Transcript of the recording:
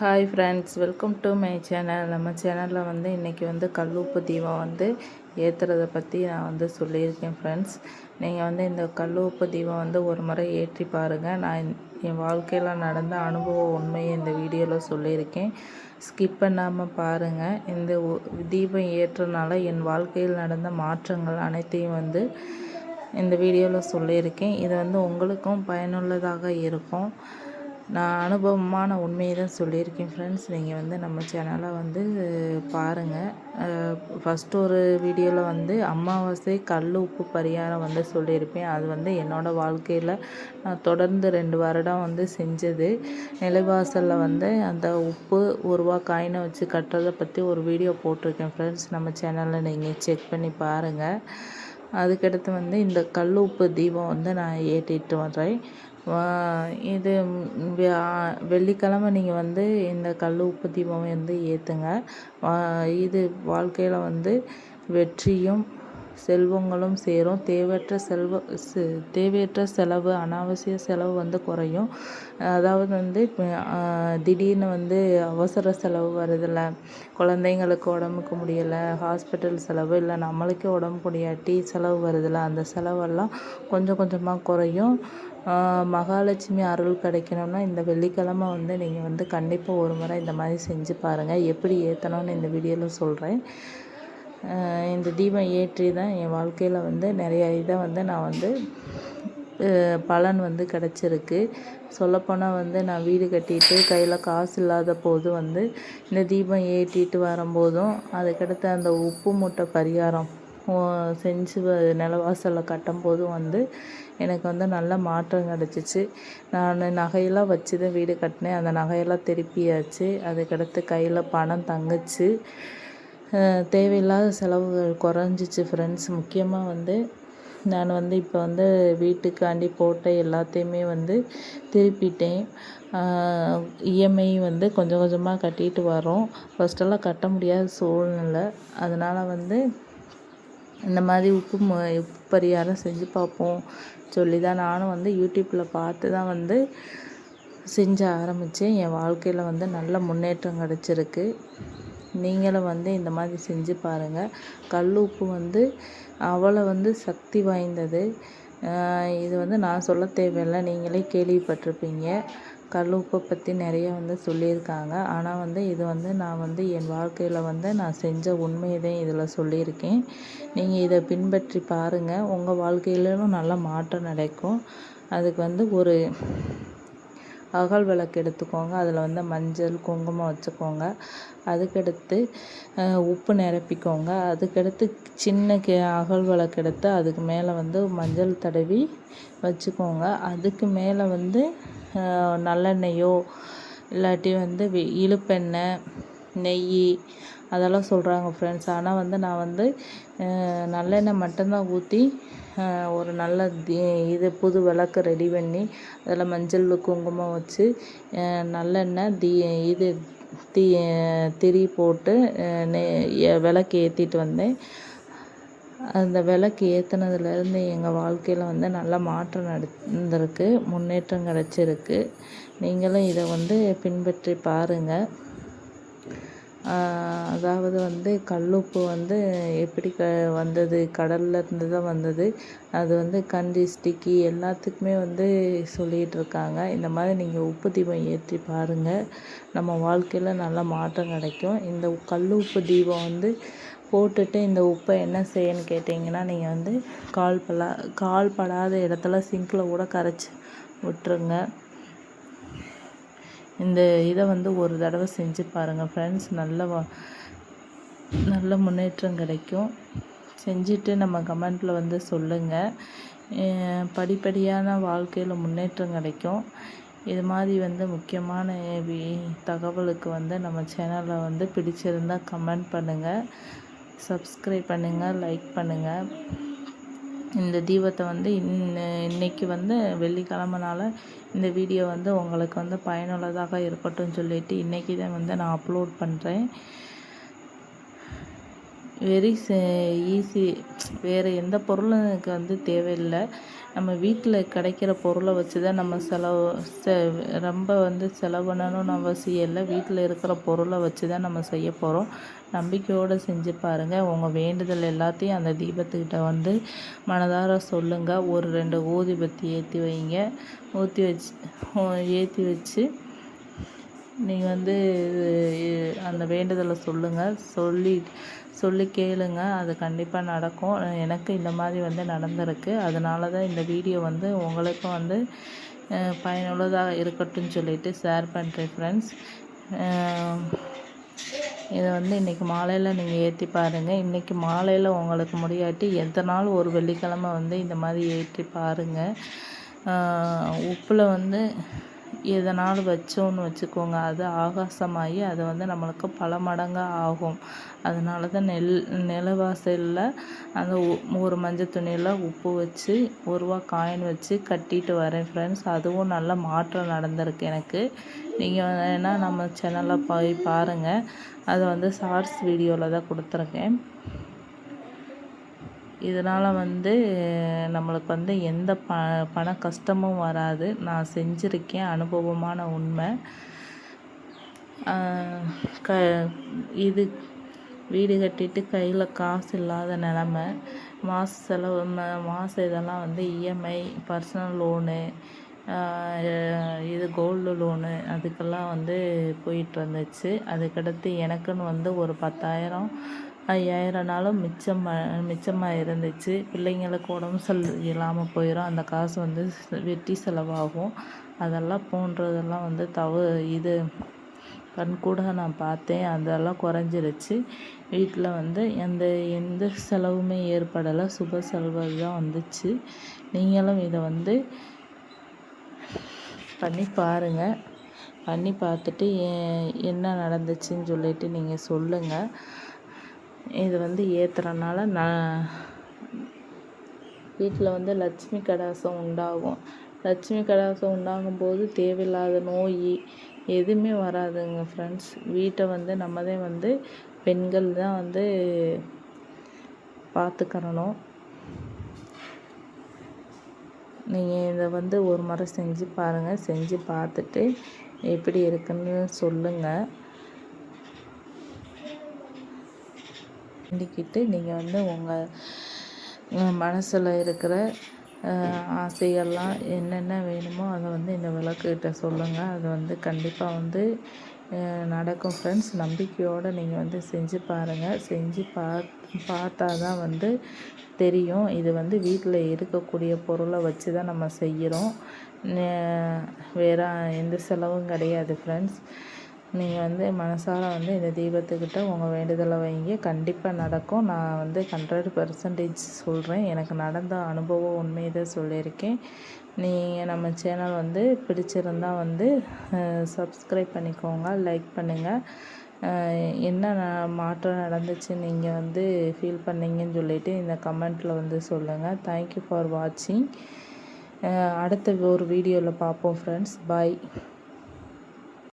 Hi friends, welcome to my channel. நம்ம சேனலில் வந்து இன்றைக்கி வந்து கல்லுப்பு தீபம் வந்து ஏற்றுறதை பற்றி நான் வந்து சொல்லியிருக்கேன் ஃப்ரெண்ட்ஸ். நீங்கள் வந்து இந்த கல்லுப்பு தீபம் வந்து ஒரு முறை ஏற்றி பாருங்கள். நான் என் வாழ்க்கையில் நடந்த அனுபவ உண்மையை இந்த வீடியோவில் சொல்லியிருக்கேன். ஸ்கிப் பண்ணாமல் பாருங்கள். இந்த தீபம் ஏற்றுறதுனால என் வாழ்க்கையில் நடந்த மாற்றங்கள் அனைத்தையும் வந்து இந்த வீடியோவில் சொல்லியிருக்கேன். இது வந்து உங்களுக்கும் பயனுள்ளதாக இருக்கும். நான் அனுபவமான உண்மையை தான் சொல்லியிருக்கேன் ஃப்ரெண்ட்ஸ். நீங்கள் வந்து நம்ம சேனலை வந்து பாருங்கள். ஃபஸ்ட்டு ஒரு வீடியோவில் வந்து அமாவாசை கல் உப்பு பரிகாரம் வந்து சொல்லியிருப்பேன். அது வந்து என்னோடய வாழ்க்கையில் நான் தொடர்ந்து 2 வருடம் வந்து செஞ்சது. நிலைவாசலில் வந்து அந்த உப்பு ரூபா காயினை வச்சு கட்டுறதை பற்றி ஒரு வீடியோ போட்டிருக்கேன் ஃப்ரெண்ட்ஸ். நம்ம சேனலில் நீங்கள் செக் பண்ணி பாருங்கள். அதுக்கடுத்து வந்து இந்த கல் உப்பு தீபம் வந்து நான் ஏற்றிட்டு வர்றேன். இது வெள்ளிக்கிழமை நீங்கள் வந்து இந்த கல் உப்பு தீபம் வந்து ஏற்றுங்க. இது வாழ்க்கையில் வந்து வெற்றியும் செல்வங்களும் சேரும். தேவையற்ற செலவு, அனாவசிய செலவு வந்து குறையும். அதாவது வந்து திடீர்னு வந்து அவசர செலவு வருதில்ல, குழந்தைங்களுக்கு உடம்புக்கு முடியலை, ஹாஸ்பிட்டல் செலவு, இல்லை நம்மளுக்கே உடம்பு முடியாட்டி செலவு வருதில்ல, அந்த செலவெல்லாம் கொஞ்சம் கொஞ்சமாக குறையும். மகாலட்சுமி அருள் கிடைக்கணும்னா இந்த வெள்ளிக்கிழமை வந்து நீங்கள் வந்து கண்டிப்பாக ஒரு முறை இந்த மாதிரி செஞ்சு பாருங்கள். எப்படி ஏற்றணும்னு இந்த வீடியோவில் சொல்கிறேன். இந்த தீபம் ஏற்றி தான் என் வாழ்க்கையில் வந்து நிறைய இதை வந்து நான் வந்து பலன் வந்து கிடச்சிருக்கு. சொல்லப்போனால் வந்து நான் வீடு கட்டிட்டு கையில் காசு இல்லாத போது வந்து இந்த தீபம் ஏற்றிட்டு வரும்போதும், அதுக்கடுத்து அந்த உப்பு மூட்டை பரிகாரம் செஞ்சு நிலவாசலில் கட்டும்போதும் வந்து எனக்கு வந்து நல்ல மாற்றம் கிடச்சிச்சு. நான் நகையெல்லாம் வச்சு தான் வீடு கட்டினேன். அந்த நகையெல்லாம் திருப்பியாச்சு. அதுக்கடுத்து கையில் பணம் தங்குச்சு. தேவையில்லாத செலவுகள் குறைஞ்சிச்சு ஃப்ரெண்ட்ஸ். முக்கியமாக வந்து நான் வந்து இப்போ வந்து வீட்டுக்காண்டி போட்ட எல்லாத்தையுமே வந்து திருப்பிட்டேன். இஎம்ஐ வந்து கொஞ்சம் கொஞ்சமாக கட்டிட்டு வரோம். ஃபஸ்ட்டெல்லாம் கட்ட முடியாத சூழ்நிலை. அதனால் வந்து இந்த மாதிரி உப்பு பரிகாரம் செஞ்சு பார்ப்போம் சொல்லி தான் நானும் வந்து யூடியூப்பில் பார்த்து தான் வந்து செஞ்ச ஆரம்பித்தேன். என் வாழ்க்கையில் வந்து நல்ல முன்னேற்றம் கிடச்சிருக்கு. நீங்களும் வந்து இந்த மாதிரி செஞ்சு பாருங்கள். கல் உப்பு வந்து அவ்வளோ வந்து சக்தி வாய்ந்தது. இது வந்து நான் சொல்ல தேவையில்லை, நீங்களே கேள்விப்பட்டிருப்பீங்க. கல் உப்பை பற்றி நிறைய வந்து சொல்லியிருக்காங்க. ஆனால் வந்து இது வந்து நான் வந்து என் வாழ்க்கையில் வந்து நான் செஞ்ச உண்மையை இதில் சொல்லியிருக்கேன். நீங்கள் இதை பின்பற்றி பாருங்கள். உங்கள் வாழ்க்கையிலும் நல்ல மாற்றம் நடக்கும். அதுக்கு வந்து ஒரு அகல் விளக்கு எடுத்துக்கோங்க. அதில் வந்து மஞ்சள் குங்குமம் வச்சுக்கோங்க. அதுக்கடுத்து உப்பு நிரப்பிக்கோங்க. அதுக்கடுத்து சின்ன அகல் விளக்கு எடுத்து அதுக்கு மேலே வந்து மஞ்சள் தடவி வச்சுக்கோங்க. அதுக்கு மேலே வந்து நல்லெண்ணெயோ இல்லாட்டி வந்து இழுப்பெண்ணெய், நெய் அதெல்லாம் சொல்கிறாங்க ஃப்ரெண்ட்ஸ். ஆனால் வந்து நான் வந்து நல்லெண்ணெய் மட்டும்தான் ஊற்றி ஒரு நல்ல இது புது விளக்கு ரெடி பண்ணி அதில் மஞ்சள் குங்குமம் வச்சு நல்லெண்ணெய் இது திரி போட்டு விளக்கு ஏற்றிட்டு வந்தேன். அந்த விளக்கு ஏற்றினதுலேருந்து எங்கள் வாழ்க்கையில் வந்து நல்ல மாற்றம் நடந்திருக்கு, முன்னேற்றம் கிடச்சிருக்கு. நீங்களும் இதை வந்து பின்பற்றி பாருங்கள். அதாவது வந்து கல்லுப்பு வந்து எப்படி வந்தது, கடலில் இருந்து தான் வந்தது. அது வந்து கந்திஷ்டிக்கு எல்லாத்துக்குமே வந்து சொல்லிகிட்ருக்காங்க. இந்த மாதிரி நீங்கள் உப்பு தீபம் ஏற்றி பாருங்கள். நம்ம வாழ்க்கையில் நல்ல மாற்றம் கிடைக்கும். இந்த கல் உப்பு தீபம் வந்து போட்டுட்டு இந்த உப்பை என்ன செய்யணும்னு கேட்டிங்கன்னா, நீங்கள் வந்து கால் படாத இடத்துல சிங்கில் கூட கரைச்சி விட்டுருங்க. இந்த இதை வந்து ஒரு தடவை செஞ்சு பாருங்கள் ஃப்ரெண்ட்ஸ். நல்ல முன்னேற்றம் கிடைக்கும். செஞ்சுட்டு நம்ம கமெண்ட்டில் வந்து சொல்லுங்கள். படிப்படியான வாழ்க்கையில் முன்னேற்றம் கிடைக்கும். இது மாதிரி வந்து முக்கியமான தகவலுக்கு வந்து நம்ம சேனலை வந்து பிடிச்சிருந்தால் கமெண்ட் பண்ணுங்கள், சப்ஸ்கிரைப் பண்ணுங்கள், லைக் பண்ணுங்கள். இந்த தீபத்தை வந்து இன்றைக்கி வந்து வெள்ளிக்கிழமைனால இந்த வீடியோ வந்து உங்களுக்கு வந்து பயனுள்ளதாக இருக்கட்டும் சொல்லிவிட்டு இன்றைக்கி தான் வந்து நான் அப்லோட் பண்ணுறேன். Very easy. வேறு எந்த பொருளும் எனக்கு வந்து தேவையில்லை. நம்ம வீட்டில் கிடைக்கிற பொருளை வச்சு தான் நம்ம ரொம்ப வந்து செலவு பண்ணணும்னு அவசியம் இல்லை. வீட்டில் இருக்கிற பொருளை வச்சு தான் நம்ம செய்ய போகிறோம். நம்பிக்கையோடு செஞ்சு பாருங்கள். உங்கள் வேண்டுதல் எல்லாத்தையும் அந்த தீபத்துக்கிட்ட வந்து மனதார சொல்லுங்கள். ஒரு 2 ஊதுபத்தி ஏற்றி வைங்க. ஏற்றி வச்சு நீங்கள் வந்து அந்த வேண்டுதலை சொல்லுங்கள். சொல்லி கேளுங்க. அது கண்டிப்பாக நடக்கும். எனக்கு இந்த மாதிரி வந்து நடந்திருக்கு. அதனால தான் இந்த வீடியோ வந்து உங்களுக்கும் வந்து பயனுள்ளதாக இருக்கட்டும்னு சொல்லிட்டு ஷேர் பண்ணுறேன் ஃப்ரெண்ட்ஸ். இதை வந்து இன்றைக்கி மாலையில் நீங்கள் ஏற்றி பாருங்கள். இன்றைக்கி மாலையில் உங்களுக்கு முடியாட்டி எந்த நாள் ஒரு வெள்ளிக்கிழமை வந்து இந்த மாதிரி ஏற்றி பாருங்கள். உப்பில் வந்து எதனால் வச்சோன்னு வச்சுக்கோங்க, அது ஆகாசமாகி அது வந்து நம்மளுக்கு பல மடங்காக ஆகும். அதனால தான் நிலவாசலில் அந்த ஒரு மஞ்சள் துணியில் உப்பு வச்சு ₹1 காயின் வச்சு கட்டிட்டு வரேன் ஃப்ரெண்ட்ஸ். அதுவும் நல்ல மாற்றம் நடந்திருக்கு எனக்கு. நீங்கள் வேணால் நம்ம சேனலில் போய் பாருங்கள். அதை வந்து ஷார்ட்ஸ் வீடியோவில் தான் கொடுத்துருக்கேன். இதனால் வந்து நம்மளுக்கு வந்து எந்த பண கஷ்டமும் வராது. நான் செஞ்சுருக்கேன், அனுபவமான உண்மை. இது வீடு கட்டிட்டு கையில் காசு இல்லாத நிலமை, மாத இதெல்லாம் வந்து இஎம்ஐ, பர்சனல் லோனு, இது கோல்டு லோனு, அதுக்கெல்லாம் வந்து போயிட்டுருந்துச்சு. அதுக்கடுத்து எனக்குன்னு வந்து ஒரு 10,000 5,000னாலும் மிச்சமாக இருந்துச்சு. பிள்ளைங்களுக்கு உடம்பு இல்லாமல் போயிடும். அந்த காசு வந்து வெட்டி செலவாகும். அதெல்லாம் போன்றதெல்லாம் வந்து இது கண்கூட நான் பார்த்தேன். அதெல்லாம் குறைஞ்சிருச்சு. வீட்டில் வந்து எந்த செலவுமே ஏற்படலை. சுப செலவு தான் வந்துச்சு. நீங்களும் இதை வந்து பண்ணி பாருங்கள். பண்ணி பார்த்துட்டு என்ன நடந்துச்சுன்னு சொல்லிட்டு நீங்கள் சொல்லுங்கள். இது வந்து ஏற்றுறனால வீட்டில் வந்து லட்சுமி கடாட்சம் உண்டாகும். லட்சுமி கடாட்சம் உண்டாகும்போது தேவையில்லாத நோய் எதுவுமே வராதுங்க ஃப்ரெண்ட்ஸ். வீட்டை வந்து நம்ம தான் வந்து பெண்கள் தான் வந்து பார்த்துக்கிறணும். நீங்கள் இதை வந்து ஒரு முறை செஞ்சு பாருங்கள். செஞ்சு பார்த்துட்டு எப்படி இருக்குன்னு சொல்லுங்கள். வேண்டிக்கிட்டு நீங்கள் வந்து உங்கள் மனசில் இருக்கிற ஆசைகள்லாம் என்னென்ன வேணுமோ அதை வந்து இந்த விளக்குக்கிட்ட சொல்லுங்கள். அது வந்து கண்டிப்பாக வந்து நடக்கும் ஃப்ரெண்ட்ஸ். நம்பிக்கையோடு நீங்கள் வந்து செஞ்சு பாருங்கள். செஞ்சு பார்த்தா தான் வந்து தெரியும். இது வந்து வீட்டில் இருக்கக்கூடிய பொருளை வச்சு தான் நம்ம செய்கிறோம். வேறு எந்த செலவும் கிடையாது ஃப்ரெண்ட்ஸ். நீங்கள் வந்து மனசார வந்து இந்த தீபத்துக்கிட்ட உங்கள் வேண்டுதலை வைங்க. கண்டிப்பாக நடக்கும். நான் வந்து 100% சொல்கிறேன். எனக்கு நடந்த அனுபவம் உண்மையை தான் சொல்லியிருக்கேன். நீங்கள் நம்ம சேனல் வந்து பிடிச்சிருந்தால் வந்து சப்ஸ்கிரைப் பண்ணிக்கோங்க, லைக் பண்ணுங்கள். என்ன மாற்றம் நடந்துச்சு நீங்கள் வந்து ஃபீல் பண்ணீங்கன்னு சொல்லிவிட்டு இந்த கமெண்ட்டில் வந்து சொல்லுங்கள். தேங்க்யூ ஃபார் வாட்சிங். அடுத்த ஒரு வீடியோவில் பார்ப்போம் ஃப்ரெண்ட்ஸ். பாய்.